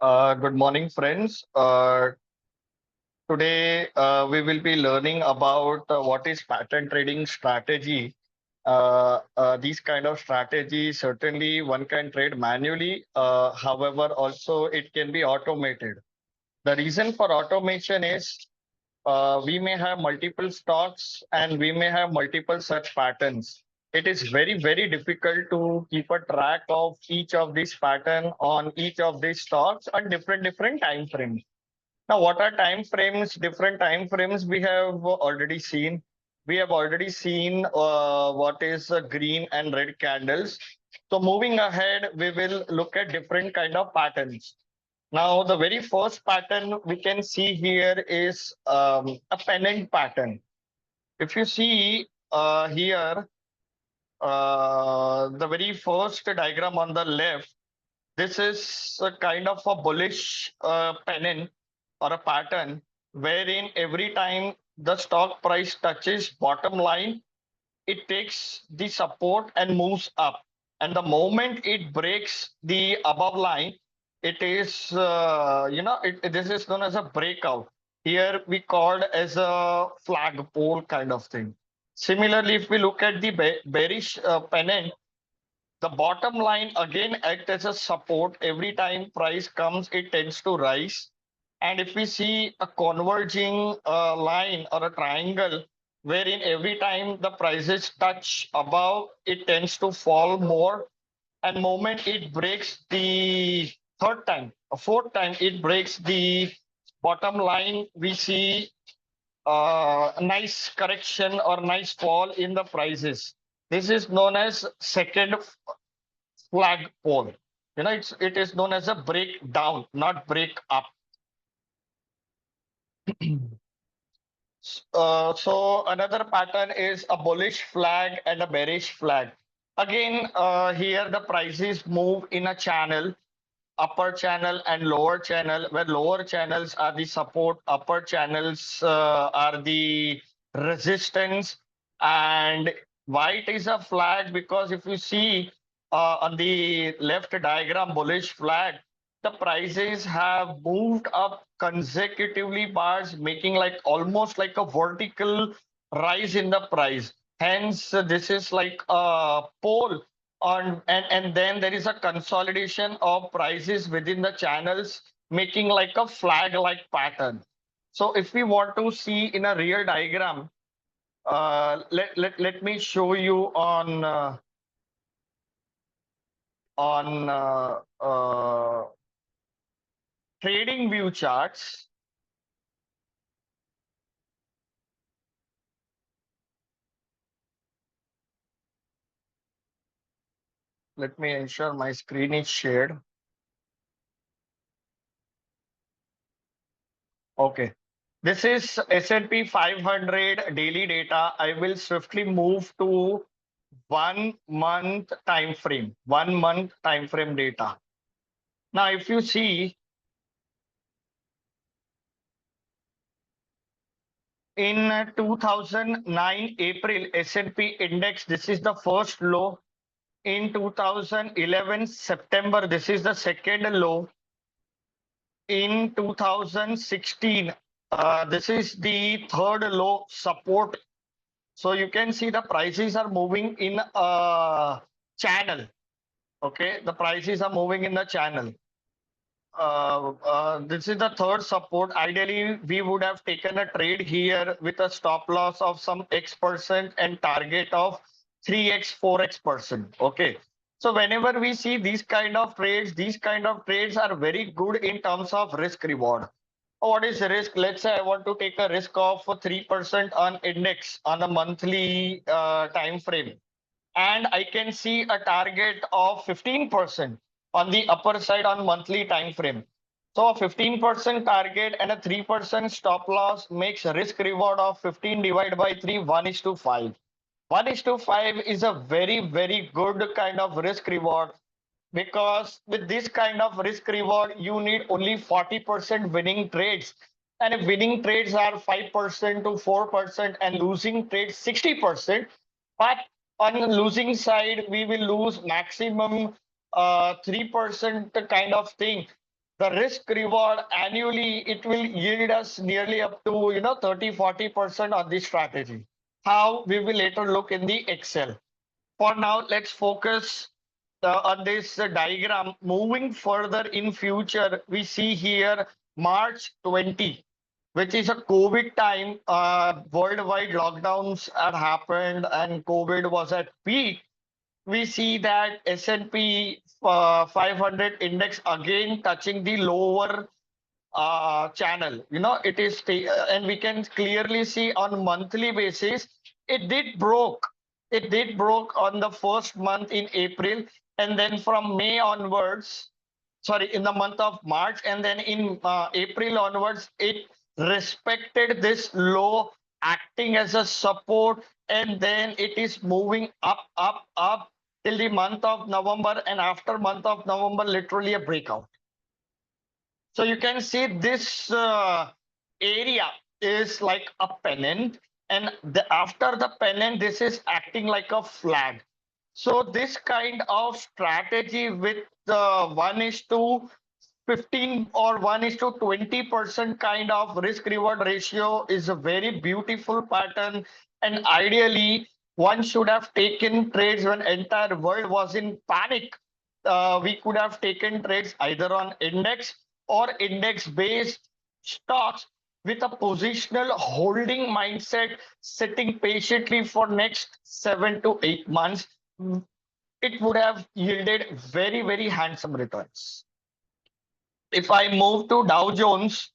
Good morning, friends. Today, we will be learning about what is pattern trading strategy. These kind of strategies, certainly one can trade manually. However, also it can be automated. The reason for automation is we may have multiple stocks and we may have multiple such patterns. It is very, very difficult to keep a track of each of these pattern on each of these stocks on different time frames. Now, what are time frames? Different time frames we have already seen. We have already seen what is green and red candles. So moving ahead, we will look at different kind of patterns. Now, the very first pattern we can see here is a pennant pattern. If you see here, the very first diagram on the left, this is a kind of a bullish pennant or a pattern wherein every time the stock price touches bottom line, it takes the support and moves up. And the moment it breaks the above line, it is, this is known as a breakout. Here we called as a flagpole kind of thing. Similarly, if we look at the bearish pennant, the bottom line again act as a support. Every time price comes, it tends to rise. And if we see a converging line or a triangle, wherein every time the prices touch above, it tends to fall more. And moment it breaks the third time, a fourth time, it breaks the bottom line, we see a nice correction or nice fall in the prices. This is known as second flagpole. It is known as a breakdown, not break up. So another pattern is a bullish flag and a bearish flag. Again, here the prices move in a channel, upper channel and lower channel, where lower channels are the support, upper channels are the resistance. And why it is a flag? Because if you see on the left diagram, bullish flag, the prices have moved up consecutively bars, making like almost like a vertical rise in the price. Hence, this is like a pole on, and then there is a consolidation of prices within the channels, making like a flag like pattern. So if we want to see in a real diagram, let me show you on trading view charts. Let me ensure my screen is shared. Okay. This is S&P 500 daily data. I will swiftly move to 1 month time frame, 1 month time frame data. Now, if you see in 2009 April S&P index, this is the first low. In 2011 September, this is the second low. In 2016, this is the third low support. So you can see the prices are moving in a channel. Okay, the prices are moving in the channel. This is the third support. Ideally, we would have taken a trade here with a stop loss of some X% and target of 3x, 4x%. Okay. So whenever we see these kind of trades are very good in terms of risk reward. What is risk? Let's say I want to take a risk of 3% on index on a monthly time frame, and I can see a target of 15% on the upper side on monthly time frame. So a 15% target and a 3% stop loss makes risk reward of 15 divided by 3, 1 is to 5. 1 is to 5 is a very, very good kind of risk reward, because with this kind of risk reward, you need only 40% winning trades. And if winning trades are 5% to 4% and losing trades 60%, but on the losing side, we will lose maximum 3% kind of thing. the risk reward annually, it will yield us nearly up to 30-40% on this strategy. How we will later look in the Excel. For now, let's focus on this diagram. Moving further in future, we see here March 20, which is a COVID time. Worldwide lockdowns had happened and COVID was at peak. We see that S&P 500 index again touching the lower channel. It is, and we can clearly see on monthly basis, it did broke. It did broke on the first month in April, and then from May onwards, sorry, in the month of March, and then in April onwards, it respected this low, acting as a support, and then it is moving up, up, up till the month of November, and after month of November, literally a breakout. So you can see this area is like a pennant, and after the pennant, this is acting like a flag. So this kind of strategy with 1:15 or 1:20% kind of risk reward ratio is a very beautiful pattern. And ideally, one should have taken trades when entire world was in panic. We could have taken trades either on index or index based stocks with a positional holding mindset, sitting patiently for next 7 to 8 months. It would have yielded very, very handsome returns. If I move to Dow Jones,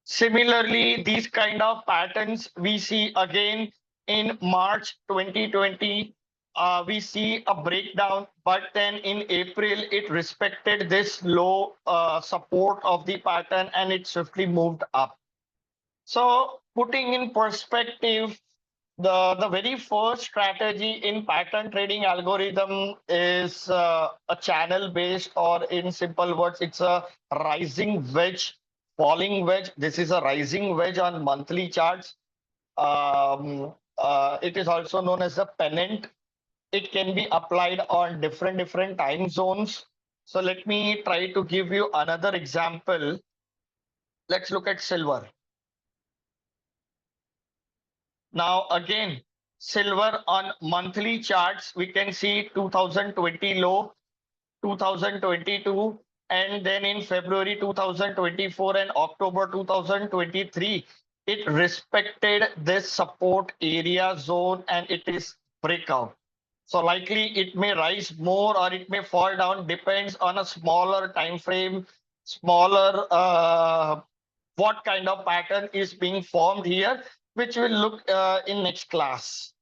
similarly, these kind of patterns we see again in March 2020. We see a breakdown, but then in April, it respected this low support of the pattern and it swiftly moved up. So, putting in perspective, the very first strategy in pattern trading algorithm is a channel based, or in simple words, it's a rising wedge, falling wedge. This is a rising wedge on monthly charts. It is also known as a pennant. It can be applied on different time zones. So let me try to give you another example. Let's look at silver. Now again, silver on monthly charts, we can see 2020 low, 2022, and then in February 2024 and October 2023, it respected this support area zone and it is breakout. So likely it may rise more or it may fall down, depends on a smaller time frame, smaller what kind of pattern is being formed here, which we'll look in next class.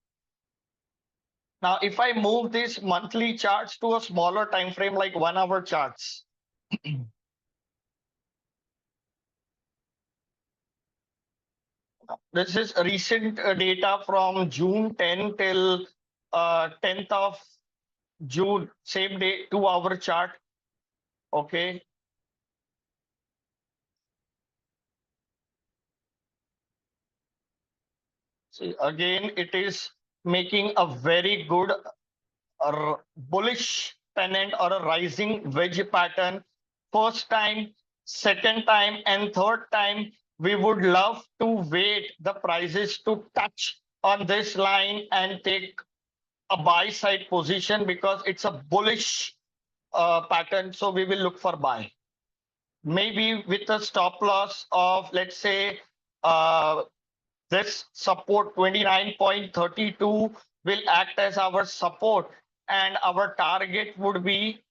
Now, if I move these monthly charts to a smaller time frame like 1 hour charts, this is recent data from June 10 till 10th of June, same day, 2 hour chart. Okay. See, again, it is making a very good bullish pennant or a rising wedge pattern. First time, second time, and third time, we would love to wait the prices to touch on this line and take a buy side position because it's a bullish pattern. So we will look for buy. Maybe with a stop loss of, let's say, this support 29.32 will act as our support, and our target would be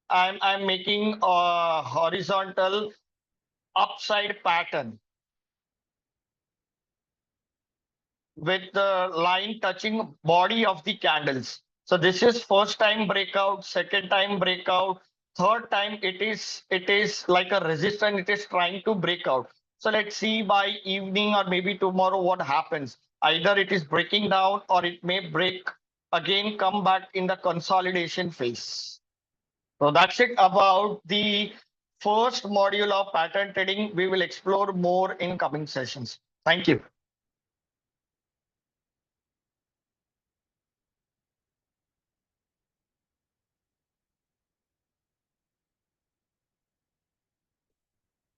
I'm making a horizontal upside pattern with the line touching body of the candles. So this is first time breakout, second time breakout, third time it is like a resistance, it is trying to break out. So let's see by evening or maybe tomorrow what happens. Either it is breaking down or it may break again, come back in the consolidation phase. So that's it about the first module of pattern trading. We will explore more in coming sessions. Thank you.